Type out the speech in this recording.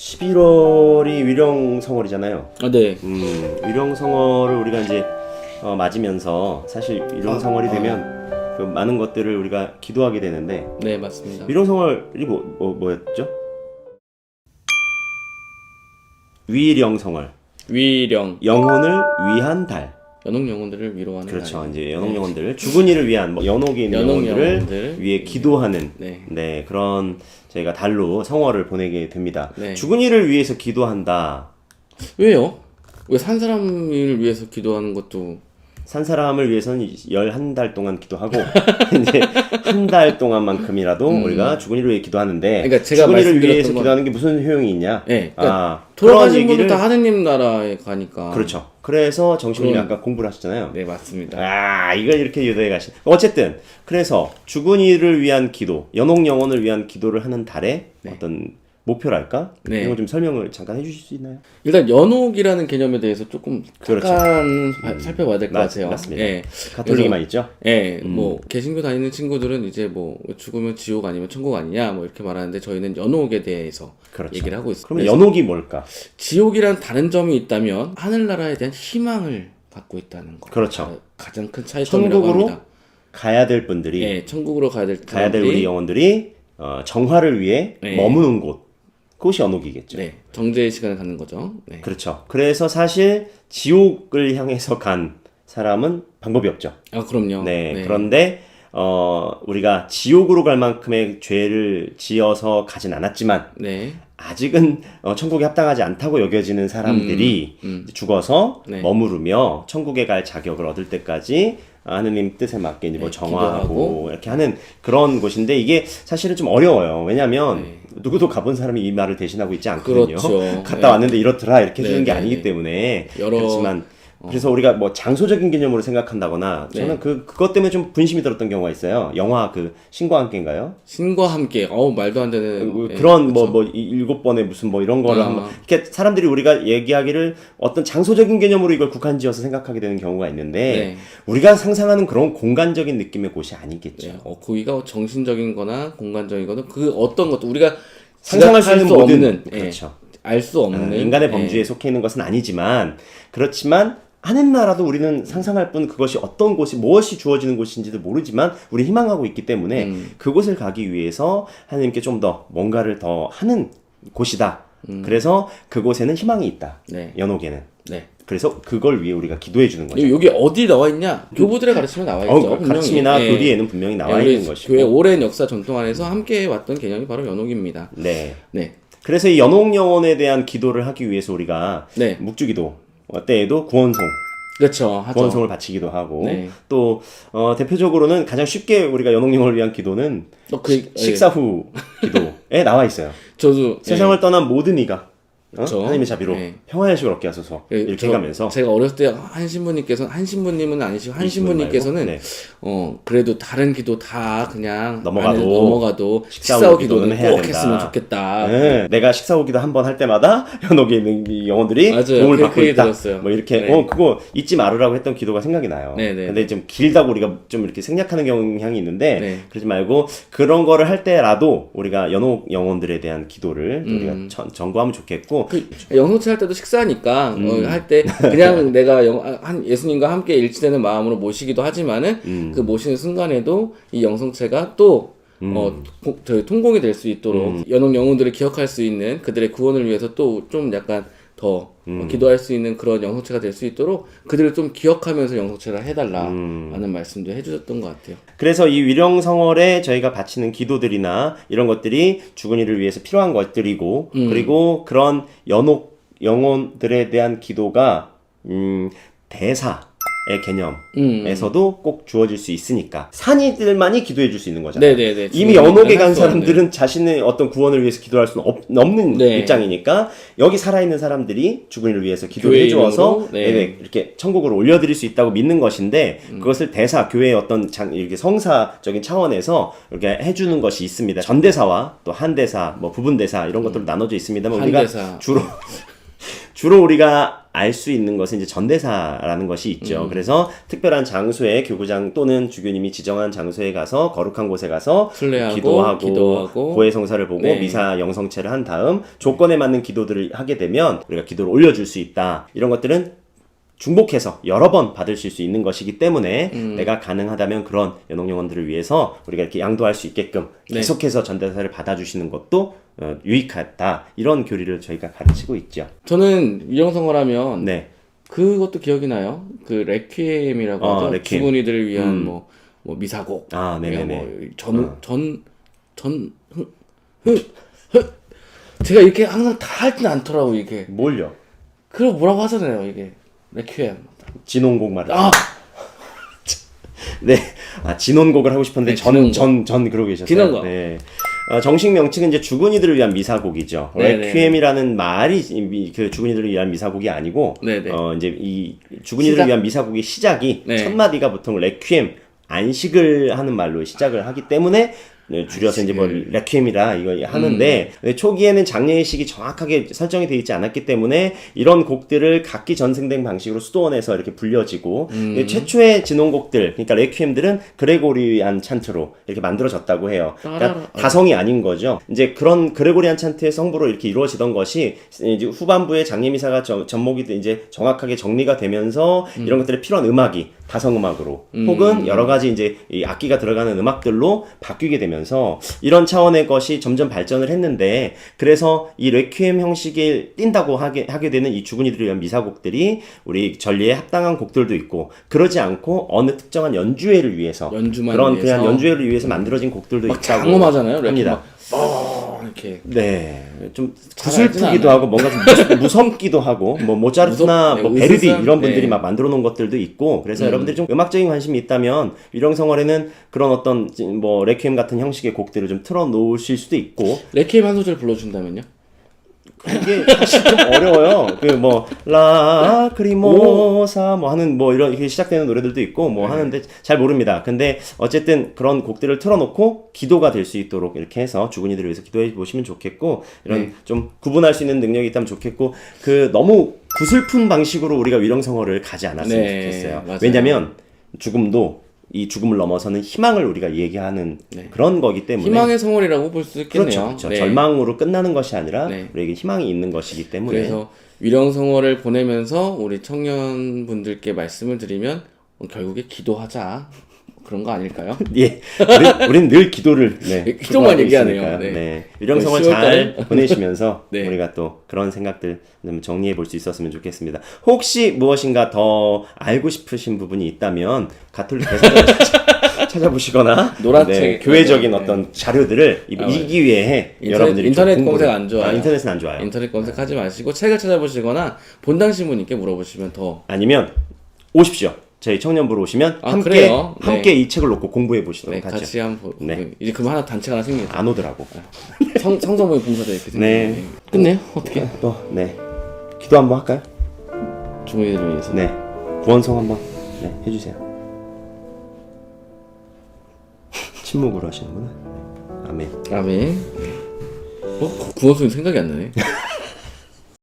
11월이 위령성월이잖아요. 아, 네. 위령성월을 우리가 이제 맞으면서 사실 위령성월이 되면 그 많은 것들을 우리가 기도하게 되는데. 네, 맞습니다. 위령성월이 뭐였죠? 위령성월. 위령. 영혼을 위한 달. 연옥 영혼들을 위로하는 그렇죠. 날. 이제 연옥 영혼들, 죽은 이를 위한 연옥에 있는 연옥 영혼들을 영혼들 위해 기도하는 네. 그런 저희가 달로 성월을 보내게 됩니다. 네. 죽은 이를 위해서 기도한다. 왜요? 왜 산 사람을 위해서 기도하는 것도 산 사람을 위해서는 11달 동안 기도하고 이제 한 달 동안만큼이라도 우리가 죽은 이를 위해 기도하는데, 그러니까 제가 죽은 이를 위해서 건... 기도하는 게 무슨 효용이 있냐? 네. 그러니까 돌아가신 분들 다 하느님 나라에 가니까. 그렇죠. 그래서 정신이 아까 공부를 하셨잖아요. 네, 맞습니다. 이걸 이렇게 유도해 가시. 어쨌든 그래서 죽은 이를 위한 기도, 연옥 영혼을 위한 기도를 하는 달의 어떤 목표랄까? 네. 이거 좀 설명을 잠깐 해주실 수 있나요? 일단 연옥이라는 개념에 대해서 조금 잠깐 살펴봐야 될 것 같아요. 맞습니다. 예. 가톨릭에만 있죠? 예, 뭐 개신교 다니는 친구들은 이제 뭐 죽으면 지옥 아니면 천국 아니냐 뭐 이렇게 말하는데, 저희는 연옥에 대해서 얘기를 하고 있습니다. 그럼 연옥이 뭘까? 지옥이란 다른 점이 있다면 하늘나라에 대한 희망을 갖고 있다는 거. 그렇죠. 가장 큰 차이점이라고 천국으로 합니다. 가야 될 분들이, 예, 천국으로 가야 될 우리 영혼들이 정화를 위해 머무는 곳. 그것이 연옥이겠죠. 네, 정죄의 시간을 갖는 거죠. 네. 그렇죠. 그래서 사실 지옥을 향해서 간 사람은 방법이 없죠. 아, 그럼요. 네. 그런데 우리가 지옥으로 갈 만큼의 죄를 지어서 가진 않았지만 아직은 천국에 합당하지 않다고 여겨지는 사람들이 죽어서 머무르며 천국에 갈 자격을 얻을 때까지 하느님 뜻에 맞게 이제 뭐 정화하고 기도하고. 이렇게 하는 그런 곳인데, 이게 사실은 좀 어려워요. 왜냐하면 누구도 가본 사람이 이 말을 대신하고 있지 않거든요. 그렇죠. 갔다 왔는데 이렇더라 이렇게 해주는 게 아니기 때문에. 그렇지만 그래서 우리가 뭐 장소적인 개념으로 생각한다거나, 저는 그것 때문에 좀 분심이 들었던 경우가 있어요. 영화 그 신과 함께인가요? 신과 함께. 말도 안 되는 그런 뭐 7번의 무슨 뭐 이런 거를 한번 이렇게 사람들이 우리가 얘기하기를 어떤 장소적인 개념으로 이걸 국한지어서 생각하게 되는 경우가 있는데, 우리가 상상하는 그런 공간적인 느낌의 곳이 아니겠죠. 거기가 정신적인 거나 공간적인 거나 그 어떤 것도 우리가 상상할 수 있는 모든, 그렇죠. 알 수 없는 인간의 범주에 속해 있는 것은 아니지만, 그렇지만 하늘나라도 우리는 상상할 뿐 그것이 어떤 곳이 무엇이 주어지는 곳인지도 모르지만 우리 희망하고 있기 때문에 그곳을 가기 위해서 하나님께 좀 더 뭔가를 더 하는 곳이다. 그래서 그곳에는 희망이 있다. 연옥에는. 그래서 그걸 위해 우리가 기도해 주는 거죠. 여기 어디 나와 있냐? 교부들의 가르침에 나와 있죠. 가르침이나 교리에는 분명히 나와 있는 것이고, 교회 오랜 역사 전통 안에서 함께 왔던 개념이 바로 연옥입니다. 네. 그래서 이 연옥 영혼에 대한 기도를 하기 위해서 우리가 묵주기도 때에도 구원송, 그렇죠, 하죠. 구원송을 바치기도 하고, 또 대표적으로는 가장 쉽게 우리가 연옥 영혼을 위한 기도는 식사 후 기도에 나와 있어요. 저도 세상을 떠난 모든 이가 하나님의 자비로 평화의 식을 얻게 하소서, 이렇게 해가면서. 제가 어렸을 때 한신부님은 아니시고 한신부님께서는 그래도 다른 기도 다 그냥 넘어가도 식사 후 기도는 꼭 했으면 좋겠다. 내가 식사 후 기도 한 번 할 때마다 연옥에 있는 이 영혼들이 도움을 받고 있다. 들었어요. 뭐 이렇게 그거 잊지 말으라고 했던 기도가 생각이 나요. 근데 좀 길다고 우리가 좀 이렇게 생략하는 경향이 있는데, 그러지 말고 그런 거를 할 때라도 우리가 연옥 영혼들에 대한 기도를 우리가 전구하면 좋겠고, 영성체 할 때도 식사니까 할 때 그냥 내가 예수님과 함께 일치되는 마음으로 모시기도 하지만은 그 모시는 순간에도 이 영성체가 또 저희 통공이 될 수 있도록 연옥 영혼들을 기억할 수 있는, 그들의 구원을 위해서 또 좀 약간 더 기도할 수 있는 그런 영성체가 될 수 있도록 그들을 좀 기억하면서 영성체를 해달라는 말씀도 해주셨던 것 같아요. 그래서 이 위령성월에 저희가 바치는 기도들이나 이런 것들이 죽은 이를 위해서 필요한 것들이고, 그리고 그런 연옥 영혼들에 대한 기도가 대사의 개념에서도 꼭 주어질 수 있으니까 산이들만이 기도해 줄 수 있는 거잖아요. 이미 연옥에 간 사람들은 자신의 어떤 구원을 위해서 기도할 수는 없는 입장이니까, 여기 살아있는 사람들이 죽은 이를 위해서 기도를 해주어서 이렇게 천국으로 올려드릴 수 있다고 믿는 것인데, 그것을 대사, 교회의 어떤 이렇게 성사적인 차원에서 이렇게 해주는 것이 있습니다. 전대사와 또 한대사, 뭐 부분대사 이런 것들로 나눠져 있습니다만, 우리가 주로 우리가 알 수 있는 것은 이제 전대사라는 것이 있죠. 그래서 특별한 장소에 교구장 또는 주교님이 지정한 장소에 가서 거룩한 곳에 가서 순례하고 기도하고 고해성사를 보고 네. 미사 영성체를 한 다음 조건에 맞는 기도들을 하게 되면 우리가 기도를 올려줄 수 있다. 이런 것들은 중복해서 여러 번 받으실 수 있는 것이기 때문에 내가 가능하다면 그런 연옥영혼들을 위해서 우리가 이렇게 양도할 수 있게끔 계속해서 전대사를 받아주시는 것도 유익하다. 이런 교리를 저희가 가르치고 있죠. 저는 위령성어라면 네. 그것도 기억이 나요. 그 레퀴엠이라고 하죠. 레퀴엠. 죽은이들을 위한 뭐 미사곡. 아, 네네네. 제가 이렇게 항상 다 하진 않더라고 이게. 뭘요? 그걸 뭐라고 하잖아요 이게. 레퀴엠. 진혼곡 말이죠. 아, 네. 진혼곡을 하고 싶었는데 네, 전 그러고 계셨어요. 진혼곡. 네. 정식 명칭은 이제 죽은이들을 위한 미사곡이죠. 네네. 레퀴엠이라는 말이 그 죽은이들을 위한 미사곡이 아니고, 네네. 이제 이 죽은이들을 위한 미사곡의 시작이 네. 첫 마디가 보통 레퀴엠 안식을 하는 말로 시작을 하기 때문에 줄여서 이제 뭐 레퀴엠이라 이거 하는데 초기에는 장례의식이 정확하게 설정이 되어 있지 않았기 때문에 이런 곡들을 각기 전승된 방식으로 수도원에서 이렇게 불려지고 최초의 진홍곡들 그러니까 레퀴엠들은 그레고리안 찬트로 이렇게 만들어졌다고 해요. 그러니까 다성이 아닌 거죠. 이제 그런 그레고리안 찬트의 성부로 이렇게 이루어지던 것이 이제 후반부에 장례미사가 접목이 이제 정확하게 정리가 되면서 이런 것들이 필요한 음악이 다성음악으로 혹은 여러 가지 이제 이 악기가 들어가는 음악들로 바뀌게 되면서 이런 차원의 것이 점점 발전을 했는데 그래서 이 레퀴엠 형식에 띈다고 하게 되는 이 죽은이들을 위한 미사곡들이 우리 전리에 합당한 곡들도 있고 그러지 않고 어느 특정한 연주회를 위해서 그런 위해서. 그냥 연주회를 위해서 만들어진 곡들도 막 있다고 장엄하잖아요. 합니다. 이렇게. 네, 좀 잘 알진 구슬프기도 않아요. 하고 뭔가 좀 무섭기도 하고 뭐 모차르트나 네, 뭐 베르디 으스스한, 이런 분들이 네. 막 만들어 놓은 것들도 있고 그래서 여러분들이 좀 음악적인 관심이 있다면 위령성월에는 그런 어떤 뭐 레퀴엠 같은 형식의 곡들을 좀 틀어 놓으실 수도 있고 레퀴엠 한 소절 불러준다면요? 그게 사실 좀 어려워요. 그 뭐 라크리모사 뭐 하는 뭐 이런 이렇게 시작되는 노래들도 있고 뭐 하는데 잘 모릅니다. 근데 어쨌든 그런 곡들을 틀어놓고 기도가 될 수 있도록 이렇게 해서 죽은이들을 위해서 기도해 보시면 좋겠고 이런 좀 구분할 수 있는 능력이 있다면 좋겠고 그 너무 구슬픈 방식으로 우리가 위령성어를 가지 않았으면 네, 좋겠어요. 맞아요. 왜냐하면 죽음도 이 죽음을 넘어서는 희망을 우리가 얘기하는 그런 거기 때문에 희망의 성월이라고 볼 수 있겠네요. 그렇죠, 그렇죠. 네. 절망으로 끝나는 것이 아니라 네. 우리에게 희망이 있는 것이기 때문에 그래서 위령성어를 보내면서 우리 청년분들께 말씀을 드리면 결국에 기도하자 그런 거 아닐까요? 예, 우린 늘 기도를 기도만 추구하고 얘기하네요. 있으니까요. 네. 네. 유령성을 10월 잘 달에? 보내시면서 네. 우리가 또 그런 생각들 좀 정리해 볼 수 있었으면 좋겠습니다. 혹시 무엇인가 더 알고 싶으신 부분이 있다면 가톨릭 대사를 찾아보시거나 노란책. 교회적인 네. 어떤 자료들을 이기 위해 여러분들이 인터넷 좀 검색 공부를- 안 좋아요. 인터넷은 안 좋아요. 인터넷 검색하지 마시고 책을 찾아보시거나 본당 신부님께 물어보시면 더 아니면 오십시오. 저희 청년부로 오시면 그래요? 함께 이 책을 놓고 공부해 보시도록 하죠. 같이 한번 네. 이제 그럼 하나 단체가 하나 생기죠. 안 오더라고. 성서모의 봉사자 이렇게 네. 생기네. 끝내요? 어떻게? 또 기도 한번 할까요? 주문이들 위해서. 네, 구원성 한번 해주세요. 침묵으로 하시는구나. 네. 아멘. 아멘. 구원소는 생각이 안 나네.